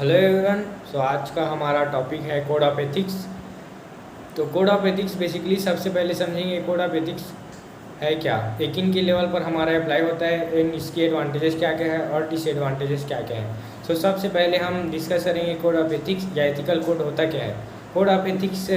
Hello everyone. सो आज का हमारा टॉपिक है कोड ऑफ एथिक्स। तो कोड ऑफ एथिक्स बेसिकली सबसे पहले समझेंगे कोड ऑफ एथिक्स है क्या, एक इनके लेवल पर हमारा अप्लाई होता है एंड इसके एडवांटेजेस क्या क्या है और डिसएडवांटेजेस क्या क्या है। सो सबसे पहले हम डिस्कस करेंगे कोड ऑफ एथिक्स या एथिकल कोड होता क्या है। Code of ethics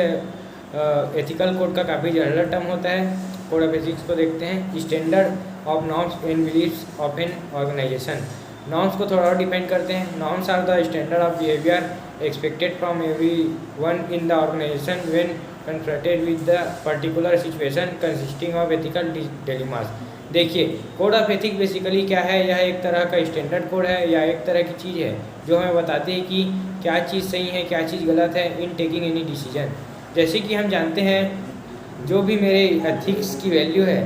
ethical code का काफ़ी जनरल टर्म होता है। कोड ऑफ एथिक्स को देखते हैं, standard of norms and beliefs of an organisation. Norms को थोड़ा और डिपेंड करते हैं। Norms are the standard of behaviour expected from every one in the organisation when confronted with the particular situation consisting of ethical dilemmas. देखिए, code of ethics basically क्या है, यह एक तरह का स्टैंडर्ड कोड है या एक तरह की चीज़ है जो हमें बताती है कि क्या चीज़ सही है क्या चीज़ गलत है इन टेकिंग एनी डिसीजन। जैसे कि हम जानते हैं जो भी मेरे एथिक्स की वैल्यू है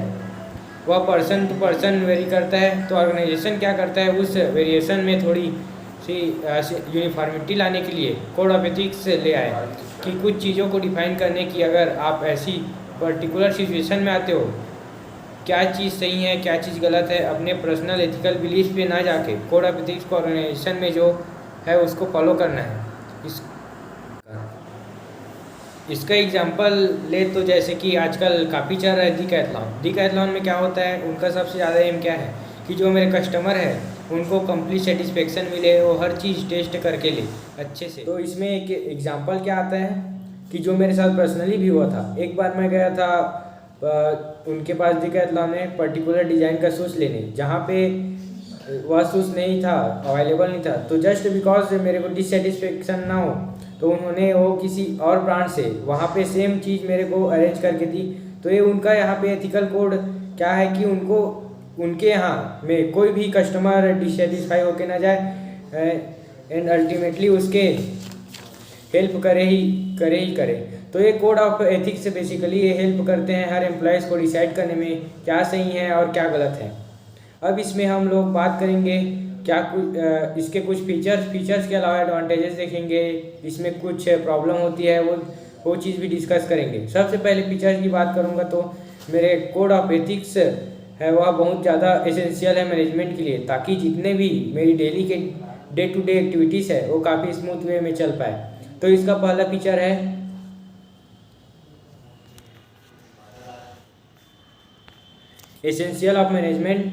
वह पर्सन टू पर्सन वेरी करता है, तो ऑर्गेनाइजेशन क्या करता है उस वेरिएशन में थोड़ी सी यूनिफॉर्मिटी लाने के लिए कोड ऑफ एथिक्स ले आए कि कुछ चीज़ों को डिफाइन करने की, अगर आप ऐसी पर्टिकुलर सिचुएशन में आते हो क्या चीज़ सही है क्या चीज़ गलत है, अपने पर्सनल एथिकल बिलीफ पे ना जाके कोड ऑफ एथिक्स को ऑर्गेनाइजेशन में जो है उसको फॉलो करना है। इसका एग्जांपल ले तो जैसे कि आजकल काफ़ी चल रहा है डिकैथलॉन। डिकैथलॉन में क्या होता है, उनका सबसे ज़्यादा एम क्या है कि जो मेरे कस्टमर है उनको कंप्लीट सेटिस्फेक्शन मिले, वो हर चीज़ टेस्ट करके ले अच्छे से। तो इसमें एक एग्जांपल क्या आता है कि जो मेरे साथ पर्सनली भी हुआ था। एक बार मैं गया था उनके पास डिकैथलॉन में पर्टिकुलर डिज़ाइन का शूज़ लेने, जहाँ पे वह शूज़ नहीं था, अवेलेबल नहीं था। तो जस्ट बिकॉज मेरे को डिससेटिस्फेक्शन ना हो तो उन्होंने वो किसी और ब्रांड से वहाँ पे सेम चीज़ मेरे को अरेंज करके दी। तो ये उनका यहाँ पे एथिकल कोड क्या है कि उनको उनके यहाँ में कोई भी कस्टमर डिससेटिस्फाई होके ना जाए एंड अल्टीमेटली उसके हेल्प करे। तो ये कोड ऑफ एथिक्स से बेसिकली ये हेल्प करते हैं हर एम्प्लॉयज़ को डिसाइड करने में क्या सही है और क्या गलत है। अब इसमें हम लोग बात करेंगे क्या कुछ इसके फीचर्स के अलावा एडवांटेजेस देखेंगे, इसमें कुछ प्रॉब्लम होती है वो चीज़ भी डिस्कस करेंगे। सबसे पहले फीचर्स की बात करूँगा तो मेरे कोड ऑफ एथिक्स है वह बहुत ज़्यादा एसेंशियल है मैनेजमेंट के लिए, ताकि जितने भी मेरी डेली के डे टू डे एक्टिविटीज़ है वो काफ़ी स्मूथ वे में चल पाए। तो इसका पहला फीचर है essential of management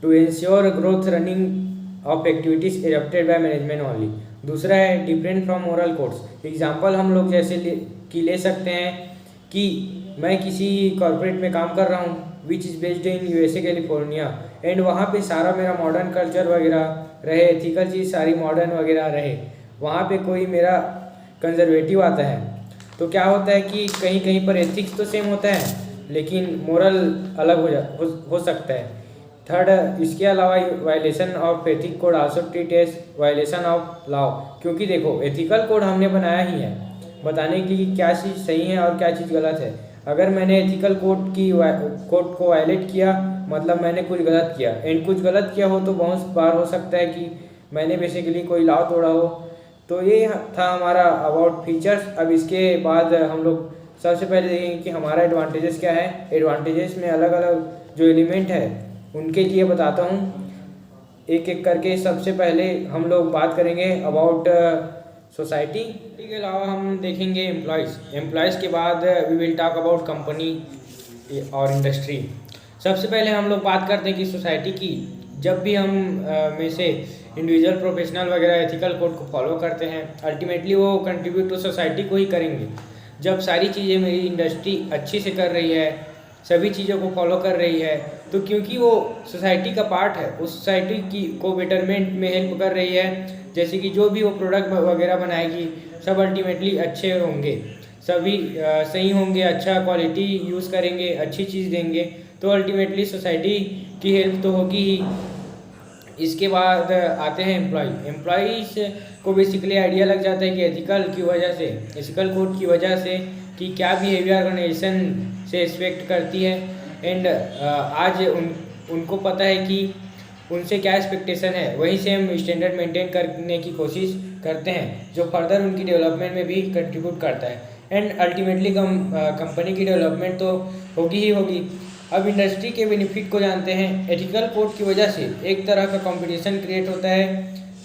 to ensure growth running of activities adapted by management only. दूसरा है different from moral codes. Example हम लोग जैसे ले सकते हैं कि मैं किसी कॉर्पोरेट में काम कर रहा हूँ which is based in USA California, and वहाँ पे सारा मेरा मॉडर्न कल्चर वगैरह रहे, एथिकल चीज़ सारी मॉडर्न वगैरह रहे। वहाँ पे कोई मेरा कंजर्वेटिव आता है तो क्या होता है कि कहीं कहीं पर एथिक्स तो सेम होता है लेकिन मोरल अलग हो सकता है। थर्ड, इसके अलावा violation of ethic code also treat as violation of law, क्योंकि देखो एथिकल कोड हमने बनाया ही है बताने के लिए क्या चीज़ सही है और क्या चीज़ गलत है। अगर मैंने एथिकल कोड को वायलेट किया मतलब मैंने कुछ गलत किया, एंड कुछ गलत किया हो तो बहुत बार हो सकता है कि मैंने बेसिकली कोई लॉ तोड़ा हो। तो ये था हमारा अबाउट फीचर्स। अब इसके बाद हम लोग सबसे पहले देखेंगे कि हमारा एडवांटेजेस क्या है। एडवांटेजेस में अलग अलग जो एलिमेंट है उनके लिए बताता हूँ एक एक करके। सबसे पहले हम लोग बात करेंगे अबाउट सोसाइटी के अलावा हम देखेंगे एम्प्लॉयज़ के बाद we will talk about company और इंडस्ट्री। सबसे पहले हम लोग बात करते हैं कि सोसाइटी की। जब भी हम में से इंडिविजुअल प्रोफेशनल वगैरह एथिकल कोड को फॉलो करते हैं अल्टीमेटली वो कंट्रीब्यूट तो सोसाइटी को ही करेंगे। जब सारी चीज़ें मेरी इंडस्ट्री अच्छी से कर रही है, सभी चीज़ों को फॉलो कर रही है, तो क्योंकि वो सोसाइटी का पार्ट है, उस सोसाइटी की को बेटरमेंट में हेल्प कर रही है। जैसे कि जो भी वो प्रोडक्ट वगैरह बनाएगी सब अल्टीमेटली अच्छे होंगे, सभी सही होंगे, अच्छा क्वालिटी यूज़ करेंगे, अच्छी चीज़ देंगे, तो अल्टीमेटली सोसाइटी की हेल्प तो होगी ही। इसके बाद आते हैं एम्प्लॉयज़ को बेसिकली आइडिया लग जाता है कि एथिकल कोड की वजह से कि क्या बिहेवियर ऑर्गेनाइजेशन से एक्सपेक्ट करती है, एंड आज उनको पता है कि उनसे क्या एक्सपेक्टेशन है, वहीं से हम स्टैंडर्ड मेंटेन करने की कोशिश करते हैं जो फर्दर उनकी डेवलपमेंट में भी कंट्रीब्यूट करता है, एंड अल्टीमेटली कंपनी की डेवलपमेंट तो होगी ही होगी। अब इंडस्ट्री के बेनिफिट को जानते हैं। एथिकल कोड की वजह से एक तरह का कंपटीशन क्रिएट होता है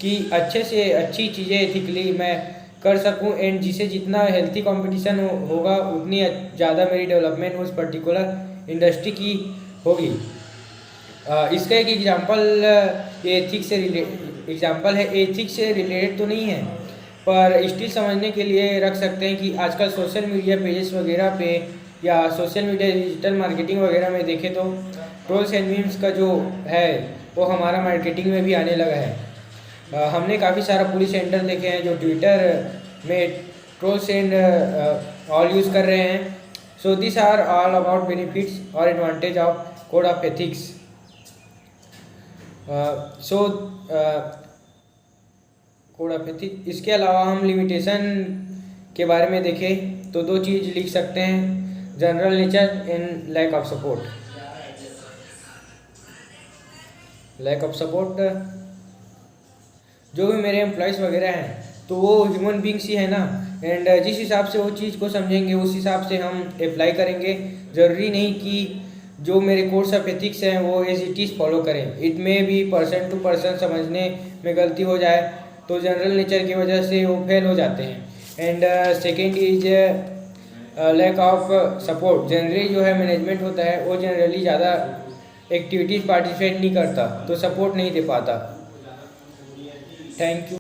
कि अच्छे से अच्छी चीज़ें एथिकली मैं कर सकूं, एंड जिसे जितना हेल्थी कंपटीशन होगा उतनी ज़्यादा मेरी डेवलपमेंट उस पर्टिकुलर इंडस्ट्री की होगी। इसका एक एग्जांपल एथिक्स से एग्जांपल है, एथिक्स से रिलेटेड तो नहीं है पर स्टिल समझने के लिए रख सकते हैं कि आजकल सोशल मीडिया पेजेस वगैरह पे या सोशल मीडिया डिजिटल मार्केटिंग वगैरह में देखें तो ट्रोल्स एंड मीम्स का जो है वो हमारा मार्केटिंग में भी आने लगा है। हमने काफ़ी सारा पुलिस सेंटर देखे हैं जो ट्विटर में ट्रोल्स एंड ऑल यूज़ कर रहे हैं। So this are all about benefits और advantage of code of ethics. Code of ethics, इसके अलावा हम लिमिटेशन के बारे में देखें तो दो चीज़ लिख सकते हैं, general nature and lack of support. Lack of support, जो भी मेरे एम्प्लॉयज़ वगैरह हैं तो वो ह्यूमन बींग्स ही है ना, एंड जिस हिसाब से वो चीज़ को समझेंगे उस हिसाब से हम अप्लाई करेंगे। ज़रूरी नहीं कि जो मेरे कोड्स ऑफ एथिक्स हैं वो एज इट इज़ फॉलो करें। इट में भी पर्सन टू पर्सन समझने में गलती हो जाए तो जनरल नेचर की वजह से वो फेल हो जाते हैं। And second is lack of support. Generally जो है मैनेजमेंट होता है वो जनरली ज़्यादा एक्टिविटीज़ पार्टिसिपेट नहीं करता तो सपोर्ट नहीं दे पाता। Thank you.